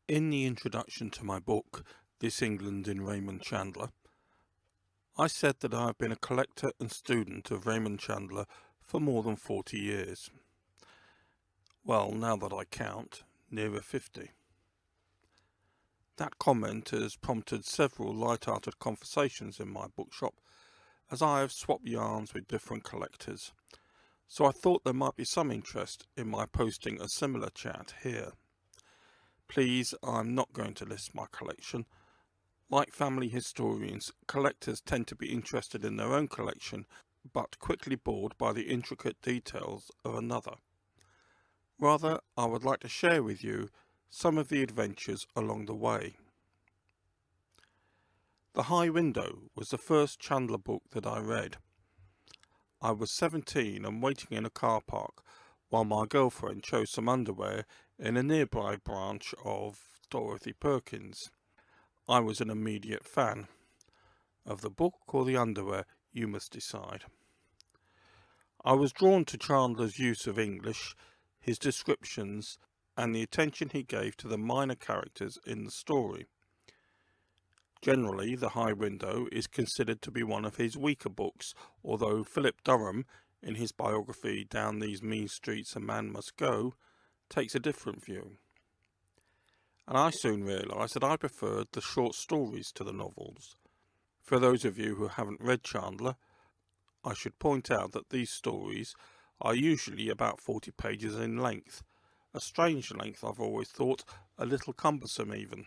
In the introduction to my book, This England in Raymond Chandler, I said that I have been a collector and student of Raymond Chandler for more than 40 years. Well, now that I count, nearer 50. That comment has prompted several light-hearted conversations in my bookshop, as I have swapped yarns with different collectors, so I thought there might be some interest in my posting a similar chat here. Please, I'm not going to list my collection. Like family historians, collectors tend to be interested in their own collection, but quickly bored by the intricate details of another. Rather, I would like to share with you some of the adventures along the way. The High Window was the first Chandler book that I read. I was 17 and waiting in a car park while my girlfriend chose some underwear in a nearby branch of Dorothy Perkins. I was an immediate fan. Of the book or the underwear, you must decide. I was drawn to Chandler's use of English, his descriptions, and the attention he gave to the minor characters in the story. Generally, The High Window is considered to be one of his weaker books, although Philip Durham, in his biography Down These Mean Streets a Man Must Go, takes a different view. And I soon realised that I preferred the short stories to the novels. For those of you who haven't read Chandler, I should point out that these stories are usually about 40 pages in length, a strange length I've always thought, a little cumbersome even.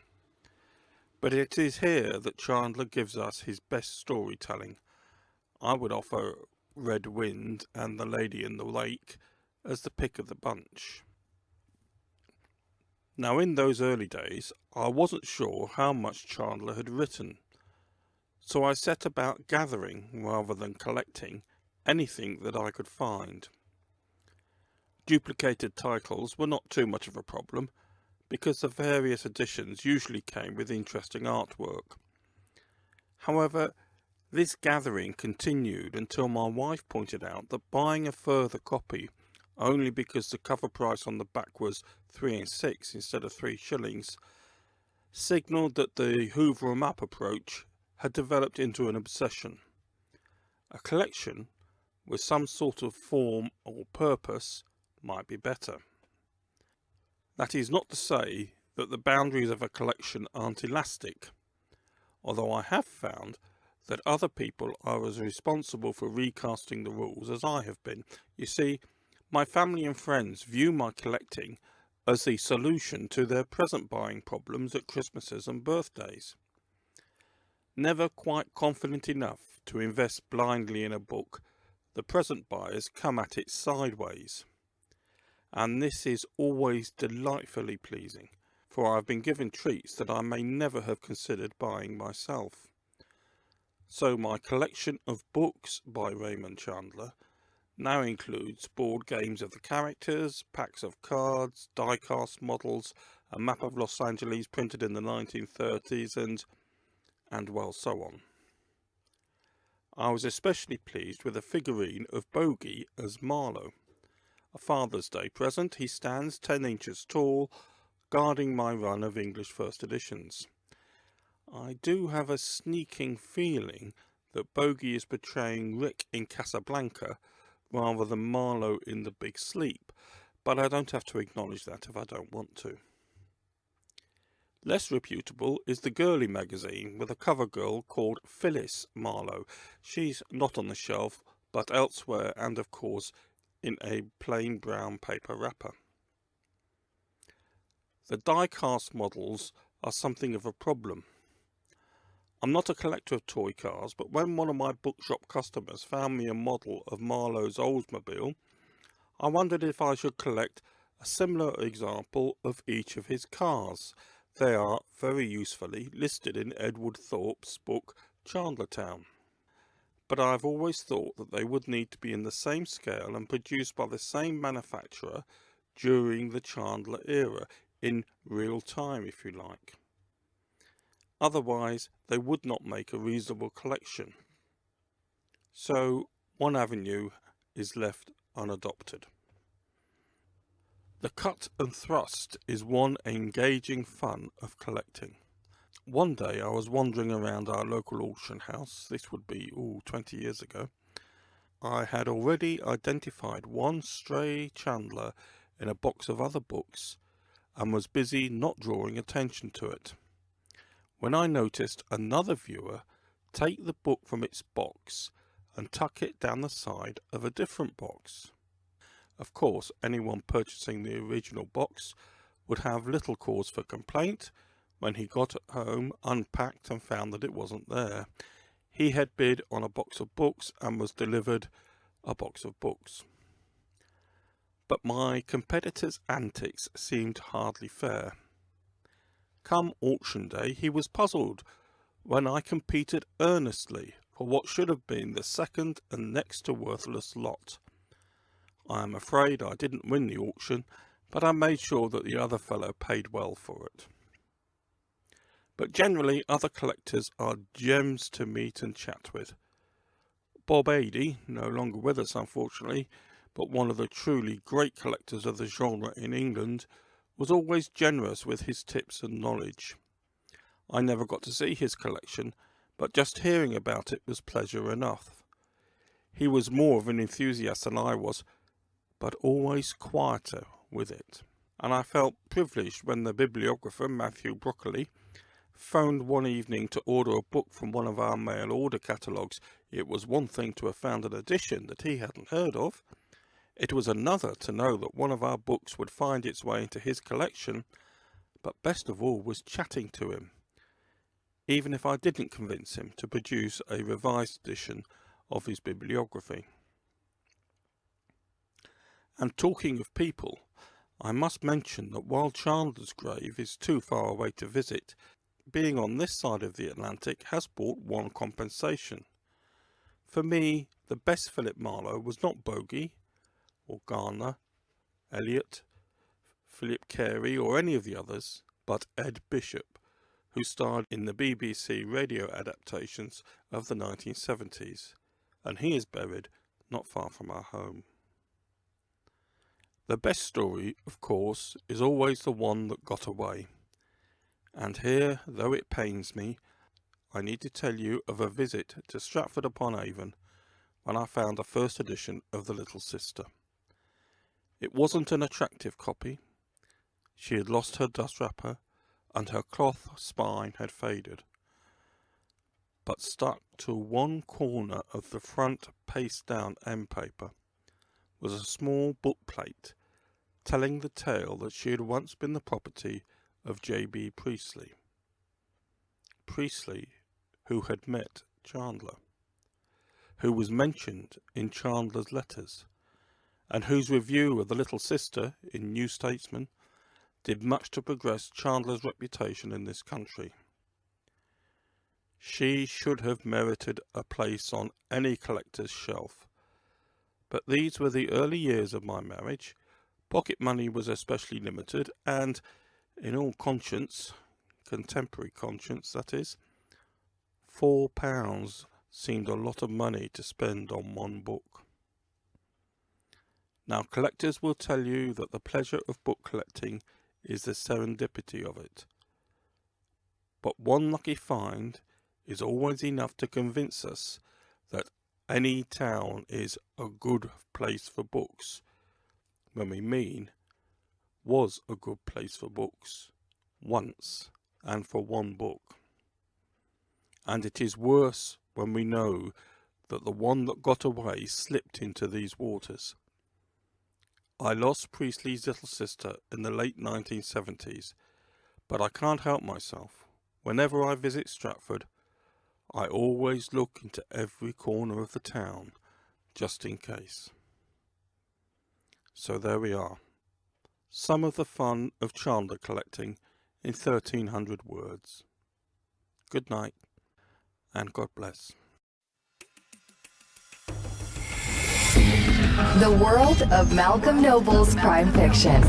But it is here that Chandler gives us his best storytelling. I would offer Red Wind and The Lady in the Lake as the pick of the bunch. Now, in those early days, I wasn't sure how much Chandler had written, so I set about gathering, rather than collecting, anything that I could find. Duplicated titles were not too much of a problem, because the various editions usually came with interesting artwork. However, this gathering continued until my wife pointed out that buying a further copy only because the cover price on the back was 3 6 instead of 3 shillings, signalled that the Hoover 'em up approach had developed into an obsession. A collection with some sort of form or purpose might be better. That is not to say that the boundaries of a collection aren't elastic, although I have found that other people are as responsible for recasting the rules as I have been. You see, my family and friends view my collecting as the solution to their present buying problems at Christmases and birthdays. Never quite confident enough to invest blindly in a book, the present buyers come at it sideways. And this is always delightfully pleasing, for I have been given treats that I may never have considered buying myself. So my collection of books by Raymond Chandler now includes board games of the characters, packs of cards, die-cast models, a map of Los Angeles printed in the 1930s, and well, so on. I was especially pleased with a figurine of Bogey as Marlowe. A Father's Day present, he stands 10 inches tall, guarding my run of English first editions. I do have a sneaking feeling that Bogey is portraying Rick in Casablanca rather than Marlowe in The Big Sleep, but I don't have to acknowledge that if I don't want to. Less reputable is the Girly magazine with a cover girl called Phyllis Marlowe. She's not on the shelf, but elsewhere, and of course in a plain brown paper wrapper. The die-cast models are something of a problem. I'm not a collector of toy cars, but when one of my bookshop customers found me a model of Marlowe's Oldsmobile, I wondered if I should collect a similar example of each of his cars. They are, very usefully, listed in Edward Thorpe's book Chandlertown. But I've always thought that they would need to be in the same scale and produced by the same manufacturer during the Chandler era, in real time if you like. Otherwise, they would not make a reasonable collection. So, one avenue is left unadopted. The cut and thrust is one engaging fun of collecting. One day I was wandering around our local auction house. This would be 20 years ago. I had already identified one stray Chandler in a box of other books and was busy not drawing attention to it, when I noticed another viewer take the book from its box and tuck it down the side of a different box. Of course, anyone purchasing the original box would have little cause for complaint when he got home, unpacked and found that it wasn't there. He had bid on a box of books and was delivered a box of books. But my competitor's antics seemed hardly fair. Come auction day, he was puzzled when I competed earnestly for what should have been the second and next to worthless lot. I am afraid I didn't win the auction, but I made sure that the other fellow paid well for it. But generally other collectors are gems to meet and chat with. Bob Adey, no longer with us unfortunately, but one of the truly great collectors of the genre in England, was always generous with his tips and knowledge. I never got to see his collection, but just hearing about it was pleasure enough. He was more of an enthusiast than I was, but always quieter with it, and I felt privileged when the bibliographer, Matthew Broccoli, phoned one evening to order a book from one of our mail order catalogues. It was one thing to have found an edition that he hadn't heard of. It was another to know that one of our books would find its way into his collection, but best of all was chatting to him, even if I didn't convince him to produce a revised edition of his bibliography. And talking of people, I must mention that while Chandler's grave is too far away to visit, being on this side of the Atlantic has brought one compensation. For me, the best Philip Marlowe was not Bogey, or Garner, Eliot, Philip Carey or any of the others, but Ed Bishop, who starred in the BBC radio adaptations of the 1970s, and he is buried not far from our home. The best story, of course, is always the one that got away. And here, though it pains me, I need to tell you of a visit to Stratford-upon-Avon when I found the first edition of The Little Sister. It wasn't an attractive copy. She had lost her dust wrapper and her cloth spine had faded. But stuck to one corner of the front paste-down end paper was a small book plate telling the tale that she had once been the property of J.B. Priestley. Priestley, who had met Chandler, who was mentioned in Chandler's letters, and whose review of The Little Sister in New Statesman did much to progress Chandler's reputation in this country. She should have merited a place on any collector's shelf. But these were the early years of my marriage. Pocket money was especially limited, and in all conscience, contemporary conscience that is, £4 seemed a lot of money to spend on one book. Now collectors will tell you that the pleasure of book collecting is the serendipity of it. But one lucky find is always enough to convince us that any town is a good place for books, when we mean was a good place for books once and for one book. And it is worse when we know that the one that got away slipped into these waters. I lost Priestley's Little Sister in the late 1970s, but I can't help myself. Whenever I visit Stratford, I always look into every corner of the town, just in case. So there we are. Some of the fun of Chandler collecting in 1300 words. Good night, and God bless. The world of Malcolm Noble's crime fiction.